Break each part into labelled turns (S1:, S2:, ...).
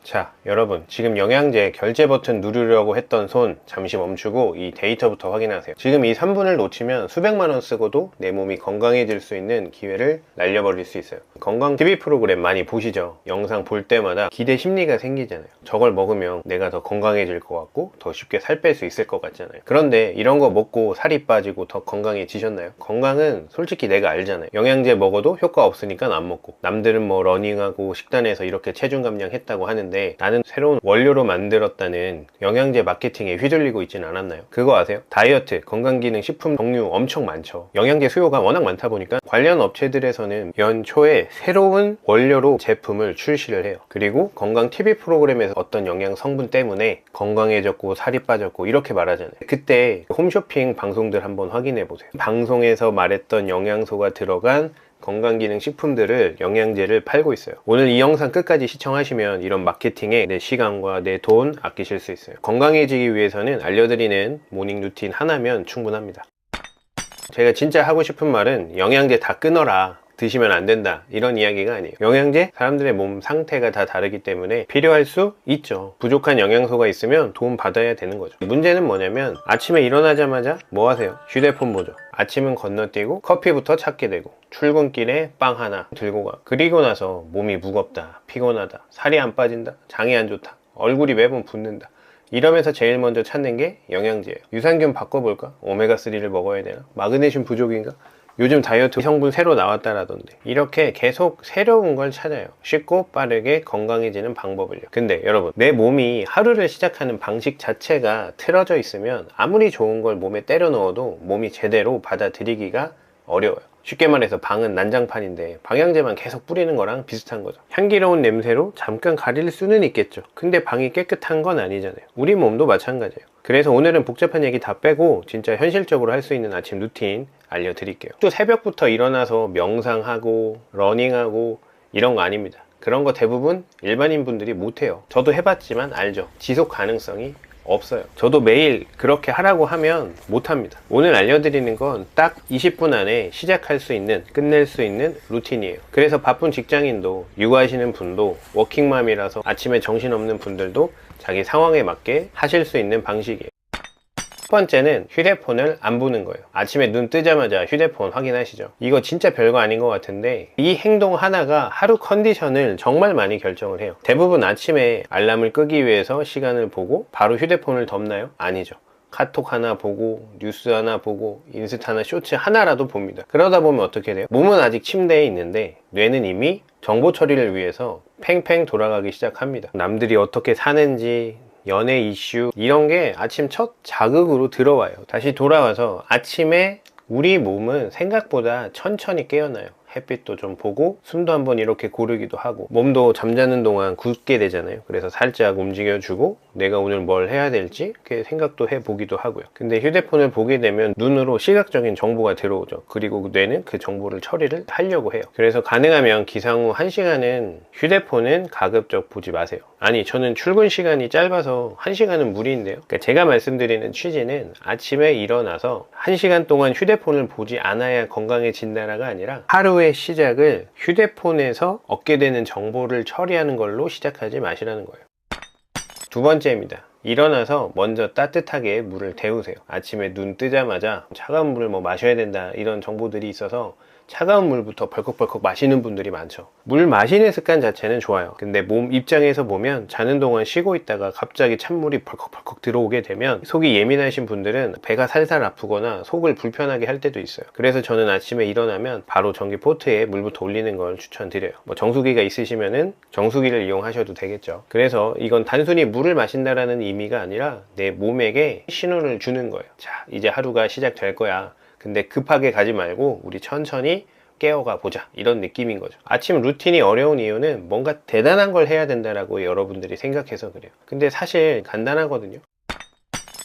S1: 자, 여러분, 지금 영양제 결제 버튼 누르려고 했던 손 잠시 멈추고 이 데이터부터 확인하세요. 지금 이 3분을 놓치면 수백만 원 쓰고도 내 몸이 건강해질 수 있는 기회를 날려버릴 수 있어요. 건강 TV 프로그램 많이 보시죠? 영상 볼 때마다 기대 심리가 생기잖아요. 저걸 먹으면 내가 더 건강해질 것 같고 더 쉽게 살 뺄 수 있을 것 같잖아요. 그런데 이런 거 먹고 살이 빠지고 더 건강해지셨나요? 건강은 솔직히 내가 알잖아요. 영양제 먹어도 효과 없으니까 안 먹고, 남들은 뭐 러닝하고 식단해서 이렇게 체중 감량했다고 하는데 나는 새로운 원료로 만들었다는 영양제 마케팅에 휘둘리고 있지는 않았나요? 그거 아세요? 다이어트, 건강기능식품 종류 엄청 많죠. 영양제 수요가 워낙 많다 보니까 관련 업체들에서는 연초에 새로운 원료로 제품을 출시를 해요. 그리고 건강 TV 프로그램에서 어떤 영양 성분 때문에 건강해졌고 살이 빠졌고 이렇게 말하잖아요. 그때 홈쇼핑 방송들 한번 확인해 보세요. 방송에서 말했던 영양소가 들어간 건강기능식품들을, 영양제를 팔고 있어요. 오늘 이 영상 끝까지 시청하시면 이런 마케팅에 내 시간과 내 돈 아끼실 수 있어요. 건강해지기 위해서는 알려드리는 모닝 루틴 하나면 충분합니다. 제가 진짜 하고 싶은 말은 영양제 다 끊어라, 드시면 안 된다, 이런 이야기가 아니에요. 영양제, 사람들의 몸 상태가 다 다르기 때문에 필요할 수 있죠. 부족한 영양소가 있으면 도움 받아야 되는 거죠. 문제는 뭐냐면 아침에 일어나자마자 뭐 하세요? 휴대폰 보죠. 아침은 건너뛰고 커피부터 찾게 되고 출근길에 빵 하나 들고 가. 그리고 나서 몸이 무겁다, 피곤하다, 살이 안 빠진다, 장이 안 좋다, 얼굴이 매번 붓는다, 이러면서 제일 먼저 찾는 게 영양제예요. 유산균 바꿔볼까? 오메가3를 먹어야 되나? 마그네슘 부족인가? 요즘 다이어트 성분 새로 나왔다라던데. 이렇게 계속 새로운 걸 찾아요. 쉽고 빠르게 건강해지는 방법을요. 근데 여러분, 내 몸이 하루를 시작하는 방식 자체가 틀어져 있으면 아무리 좋은 걸 몸에 때려 넣어도 몸이 제대로 받아들이기가 어려워요. 쉽게 말해서 방은 난장판인데 방향제만 계속 뿌리는 거랑 비슷한 거죠. 향기로운 냄새로 잠깐 가릴 수는 있겠죠. 근데 방이 깨끗한 건 아니잖아요. 우리 몸도 마찬가지예요. 그래서 오늘은 복잡한 얘기 다 빼고 진짜 현실적으로 할 수 있는 아침 루틴 알려드릴게요. 또 새벽부터 일어나서 명상하고 러닝하고 이런 거 아닙니다. 그런 거 대부분 일반인 분들이 못해요. 저도 해봤지만 알죠. 지속 가능성이 없어요. 저도 매일 그렇게 하라고 하면 못합니다. 오늘 알려드리는 건 딱 20분 안에 시작할 수 있는, 끝낼 수 있는 루틴이에요. 그래서 바쁜 직장인도, 육아하시는 분도, 워킹맘이라서 아침에 정신없는 분들도 자기 상황에 맞게 하실 수 있는 방식이에요. 첫 번째는 휴대폰을 안 보는 거예요. 아침에 눈 뜨자마자 휴대폰 확인하시죠. 이거 진짜 별거 아닌 것 같은데 이 행동 하나가 하루 컨디션을 정말 많이 결정을 해요. 대부분 아침에 알람을 끄기 위해서 시간을 보고 바로 휴대폰을 덮나요? 아니죠. 카톡 하나 보고, 뉴스 하나 보고, 인스타나 쇼츠 하나라도 봅니다. 그러다 보면 어떻게 돼요? 몸은 아직 침대에 있는데 뇌는 이미 정보 처리를 위해서 팽팽 돌아가기 시작합니다. 남들이 어떻게 사는지, 연애 이슈, 이런 게 아침 첫 자극으로 들어와요. 다시 돌아와서 아침에 우리 몸은 생각보다 천천히 깨어나요. 햇빛도 좀 보고 숨도 한번 이렇게 고르기도 하고 몸도 잠자는 동안 굳게 되잖아요. 그래서 살짝 움직여주고 내가 오늘 뭘 해야 될지 이렇게 생각도 해보기도 하고요. 근데 휴대폰을 보게 되면 눈으로 시각적인 정보가 들어오죠. 그리고 뇌는 그 정보를 처리를 하려고 해요. 그래서 가능하면 기상 후 1시간은 휴대폰은 가급적 보지 마세요. 아니, 저는 출근 시간이 짧아서 1시간은 무리인데요. 그러니까 제가 말씀드리는 취지는 아침에 일어나서 1시간 동안 휴대폰을 보지 않아야 건강해진다가 아니라 하루의 시작을 휴대폰에서 얻게 되는 정보를 처리하는 걸로 시작하지 마시라는 거예요. 두 번째입니다. 일어나서 먼저 따뜻하게 물을 데우세요. 아침에 눈 뜨자마자 차가운 물을 마셔야 된다, 이런 정보들이 있어서 차가운 물부터 벌컥벌컥 마시는 분들이 많죠. 물 마시는 습관 자체는 좋아요. 근데 몸 입장에서 보면 자는 동안 쉬고 있다가 갑자기 찬물이 벌컥벌컥 들어오게 되면 속이 예민하신 분들은 배가 살살 아프거나 속을 불편하게 할 때도 있어요. 그래서 저는 아침에 일어나면 바로 전기 포트에 물부터 올리는 걸 추천드려요. 정수기가 있으시면은 정수기를 이용하셔도 되겠죠. 그래서 이건 단순히 물을 마신다라는 의미가 아니라 내 몸에게 신호를 주는 거예요. 자, 이제 하루가 시작될 거야. 근데 급하게 가지 말고 우리 천천히 깨어가 보자, 이런 느낌인 거죠. 아침 루틴이 어려운 이유는 뭔가 대단한 걸 해야 된다라고 여러분들이 생각해서 그래요. 근데 사실 간단하거든요.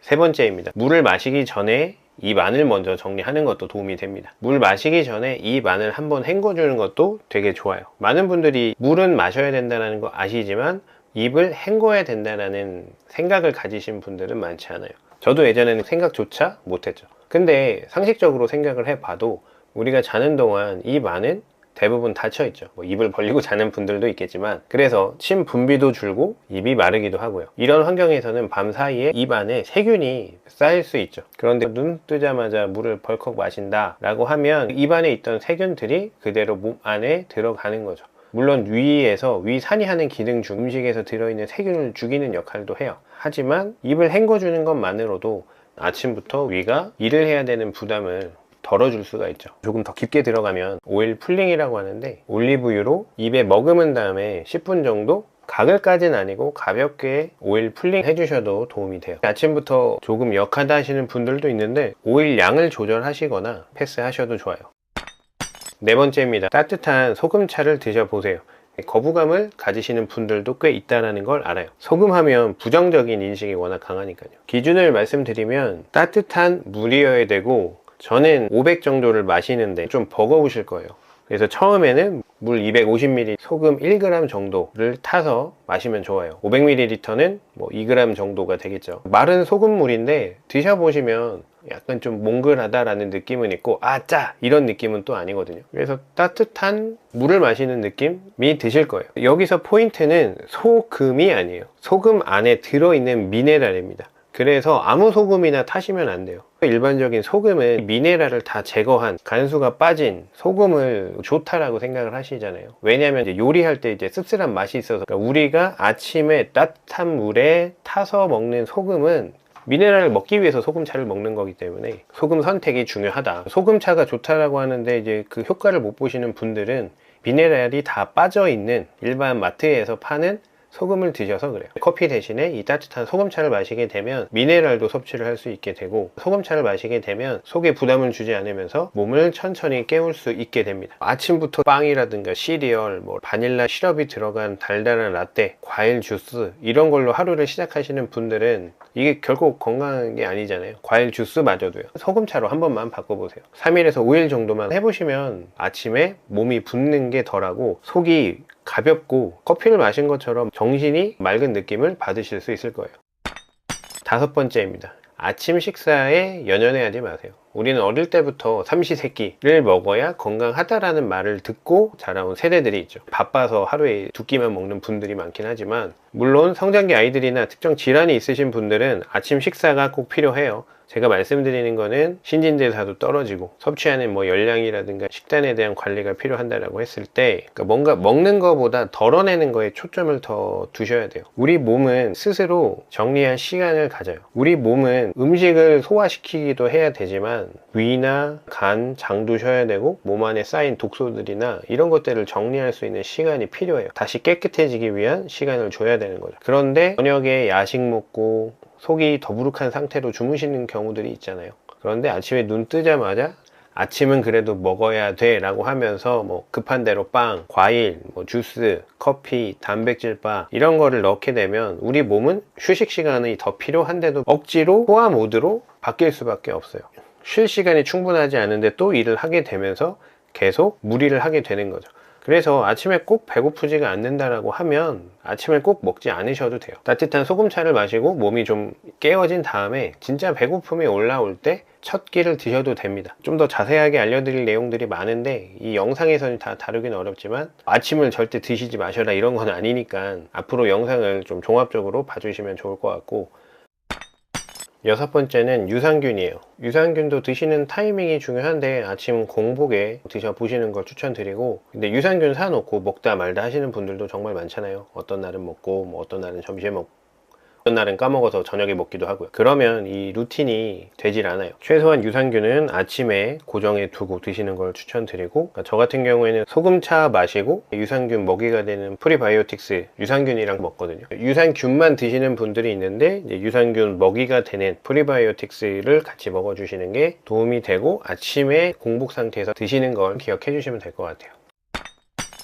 S1: 세 번째입니다. 물을 마시기 전에 입 안을 먼저 정리하는 것도 도움이 됩니다. 물 마시기 전에 입 안을 한번 헹궈주는 것도 되게 좋아요. 많은 분들이 물은 마셔야 된다는 거 아시지만 입을 헹궈야 된다는 생각을 가지신 분들은 많지 않아요. 저도 예전에는 생각조차 못했죠. 근데 상식적으로 생각을 해봐도 우리가 자는 동안 입 안은 대부분 닫혀 있죠. 뭐 입을 벌리고 자는 분들도 있겠지만, 그래서 침 분비도 줄고 입이 마르기도 하고요. 이런 환경에서는 밤 사이에 입 안에 세균이 쌓일 수 있죠. 그런데 눈 뜨자마자 물을 벌컥 마신다 라고 하면 입 안에 있던 세균들이 그대로 몸 안에 들어가는 거죠. 물론 위에서 위산이 하는 기능 중 음식에서 들어있는 세균을 죽이는 역할도 해요. 하지만 입을 헹궈주는 것만으로도 아침부터 위가 일을 해야 되는 부담을 덜어줄 수가 있죠. 조금 더 깊게 들어가면 오일 풀링이라고 하는데, 올리브유로 입에 머금은 다음에 10분 정도, 가글까지는 아니고 가볍게 오일 풀링 해주셔도 도움이 돼요. 아침부터 조금 역하다 하시는 분들도 있는데 오일 양을 조절하시거나 패스하셔도 좋아요. 네 번째입니다. 따뜻한 소금차를 드셔보세요. 거부감을 가지시는 분들도 꽤 있다는 걸 알아요. 소금하면 부정적인 인식이 워낙 강하니까요. 기준을 말씀드리면 따뜻한 물이어야 되고, 저는 500 정도를 마시는데 좀 버거우실 거예요. 그래서 처음에는 물 250ml, 소금 1g 정도를 타서 마시면 좋아요. 500ml는 뭐 2g 정도가 되겠죠. 마른 소금물인데 드셔보시면 약간 좀 몽글하다라는 느낌은 있고, 아, 짜! 이런 느낌은 또 아니거든요. 그래서 따뜻한 물을 마시는 느낌이 드실 거예요. 여기서 포인트는 소금이 아니에요. 소금 안에 들어있는 미네랄입니다. 그래서 아무 소금이나 타시면 안 돼요. 일반적인 소금은 미네랄을 다 제거한 간수가 빠진 소금을 좋다라고 생각을 하시잖아요. 왜냐하면 이제 요리할 때 이제 씁쓸한 맛이 있어서, 그러니까 우리가 아침에 따뜻한 물에 타서 먹는 소금은 미네랄을 먹기 위해서 소금차를 먹는 거기 때문에 소금 선택이 중요하다. 소금차가 좋다라고 하는데 이제 그 효과를 못 보시는 분들은 미네랄이 다 빠져 있는 일반 마트에서 파는 소금을 드셔서 그래요. 커피 대신에 이 따뜻한 소금차를 마시게 되면 미네랄도 섭취를 할 수 있게 되고, 소금차를 마시게 되면 속에 부담을 주지 않으면서 몸을 천천히 깨울 수 있게 됩니다. 아침부터 빵이라든가 시리얼, 뭐 바닐라 시럽이 들어간 달달한 라떼, 과일 주스 이런 걸로 하루를 시작하시는 분들은 이게 결국 건강한 게 아니잖아요. 과일 주스마저도요. 소금차로 한 번만 바꿔보세요. 3일에서 5일 정도만 해보시면 아침에 몸이 붓는 게 덜하고 속이 가볍고 커피를 마신 것처럼 정신이 맑은 느낌을 받으실 수 있을 거예요. 다섯 번째입니다. 아침 식사에 연연해하지 마세요. 우리는 어릴 때부터 삼시세끼를 먹어야 건강하다라는 말을 듣고 자라온 세대들이 있죠. 바빠서 하루에 2끼만 먹는 분들이 많긴 하지만, 물론 성장기 아이들이나 특정 질환이 있으신 분들은 아침 식사가 꼭 필요해요. 제가 말씀드리는 거는 신진대사도 떨어지고 섭취하는 뭐 열량이라든가 식단에 대한 관리가 필요한다라고 했을 때, 그러니까 뭔가 먹는 거보다 덜어내는 거에 초점을 더 두셔야 돼요. 우리 몸은 스스로 정리할 시간을 가져요. 우리 몸은 음식을 소화시키기도 해야 되지만 위나 간, 장도 쉬어야 되고 몸 안에 쌓인 독소들이나 이런 것들을 정리할 수 있는 시간이 필요해요. 다시 깨끗해지기 위한 시간을 줘야 되는 거죠. 그런데 저녁에 야식 먹고 속이 더부룩한 상태로 주무시는 경우들이 있잖아요. 그런데 아침에 눈 뜨자마자 아침은 그래도 먹어야 돼 라고 하면서 뭐 급한 대로 빵, 과일, 뭐 주스, 커피, 단백질바 이런 거를 넣게 되면 우리 몸은 휴식 시간이 더 필요한데도 억지로 소화 모드로 바뀔 수밖에 없어요. 쉴 시간이 충분하지 않은데 또 일을 하게 되면서 계속 무리를 하게 되는 거죠. 그래서 아침에 꼭 배고프지가 않는다라고 하면 아침을 꼭 먹지 않으셔도 돼요. 따뜻한 소금차를 마시고 몸이 좀 깨어진 다음에 진짜 배고픔이 올라올 때 첫 끼를 드셔도 됩니다. 좀 더 자세하게 알려드릴 내용들이 많은데 이 영상에서는 다 다루긴 어렵지만 아침을 절대 드시지 마셔라 이런 건 아니니까 앞으로 영상을 좀 종합적으로 봐주시면 좋을 것 같고, 여섯 번째는 유산균이에요. 유산균도 드시는 타이밍이 중요한데 아침 공복에 드셔보시는 걸 추천드리고, 근데 유산균 사놓고 먹다 말다 하시는 분들도 정말 많잖아요. 어떤 날은 먹고 뭐 어떤 날은 점심에 먹고 어떤 날은 까먹어서 저녁에 먹기도 하고요. 그러면 이 루틴이 되질 않아요. 최소한 유산균은 아침에 고정해 두고 드시는 걸 추천드리고, 그러니까 저 같은 경우에는 소금차 마시고 유산균 먹이가 되는 프리바이오틱스 유산균이랑 먹거든요. 유산균만 드시는 분들이 있는데 이제 유산균 먹이가 되는 프리바이오틱스를 같이 먹어주시는 게 도움이 되고 아침에 공복 상태에서 드시는 걸 기억해 주시면 될 것 같아요.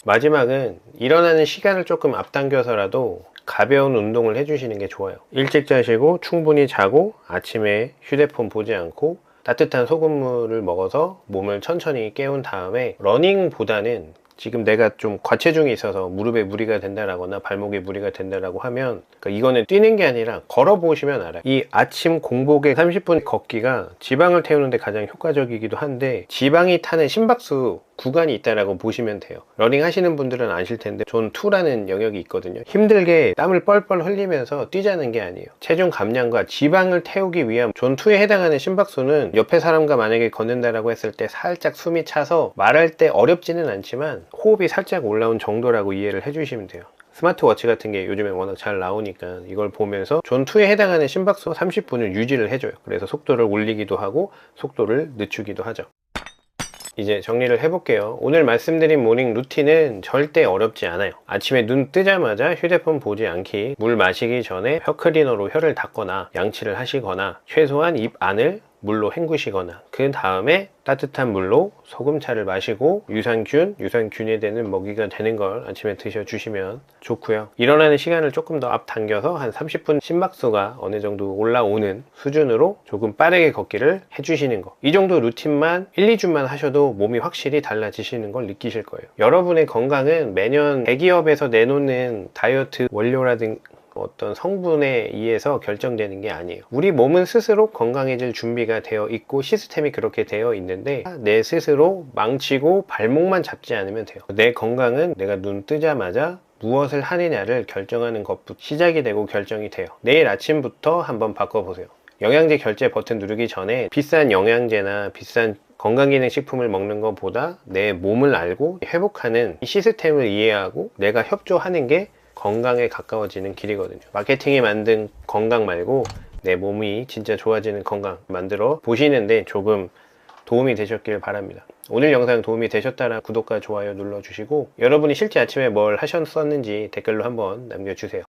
S1: 마지막은 일어나는 시간을 조금 앞당겨서라도 가벼운 운동을 해주시는 게 좋아요. 일찍 자시고 충분히 자고 아침에 휴대폰 보지 않고 따뜻한 소금물을 먹어서 몸을 천천히 깨운 다음에, 러닝보다는 지금 내가 좀 과체중이 있어서 무릎에 무리가 된다라거나 발목에 무리가 된다라고 하면, 그러니까 이거는 뛰는 게 아니라 걸어 보시면 알아요. 이 아침 공복에 30분 걷기가 지방을 태우는데 가장 효과적이기도 한데 지방이 타는 심박수 구간이 있다라고 보시면 돼요. 러닝 하시는 분들은 아실 텐데 존 2라는 영역이 있거든요. 힘들게 땀을 뻘뻘 흘리면서 뛰자는 게 아니에요. 체중 감량과 지방을 태우기 위한 존 2에 해당하는 심박수는 옆에 사람과 만약에 걷는다라고 했을 때 살짝 숨이 차서 말할 때 어렵지는 않지만 호흡이 살짝 올라온 정도라고 이해를 해주시면 돼요. 스마트워치 같은 게 요즘에 워낙 잘 나오니까 이걸 보면서 존 2에 해당하는 심박수 30분을 유지를 해줘요. 그래서 속도를 올리기도 하고 속도를 늦추기도 하죠. 이제 정리를 해볼게요. 오늘 말씀드린 모닝 루틴은 절대 어렵지 않아요. 아침에 눈 뜨자마자 휴대폰 보지 않기, 물 마시기 전에 혀 클리너로 혀를 닦거나 양치를 하시거나 최소한 입 안을 물로 헹구시거나 그 다음에 따뜻한 물로 소금차를 마시고 유산균에 되는 먹이가 되는 걸 아침에 드셔주시면 좋고요. 일어나는 시간을 조금 더 앞당겨서 한 30분 심박수가 어느 정도 올라오는 수준으로 조금 빠르게 걷기를 해주시는 거. 이 정도 루틴만 1, 2주만 하셔도 몸이 확실히 달라지시는 걸 느끼실 거예요. 여러분의 건강은 매년 대기업에서 내놓는 다이어트 원료라든가 어떤 성분에 의해서 결정되는 게 아니에요. 우리 몸은 스스로 건강해질 준비가 되어 있고 시스템이 그렇게 되어 있는데 내 스스로 망치고 발목만 잡지 않으면 돼요. 내 건강은 내가 눈 뜨자마자 무엇을 하느냐를 결정하는 것부터 시작이 되고 결정이 돼요. 내일 아침부터 한번 바꿔보세요. 영양제 결제 버튼 누르기 전에 비싼 영양제나 비싼 건강기능식품을 먹는 것보다 내 몸을 알고 회복하는 이 시스템을 이해하고 내가 협조하는 게 건강에 가까워지는 길이거든요. 마케팅이 만든 건강 말고 내 몸이 진짜 좋아지는 건강 만들어 보시는데 조금 도움이 되셨길 바랍니다. 오늘 영상 도움이 되셨다면 구독과 좋아요 눌러주시고 여러분이 실제 아침에 뭘 하셨었는지 댓글로 한번 남겨주세요.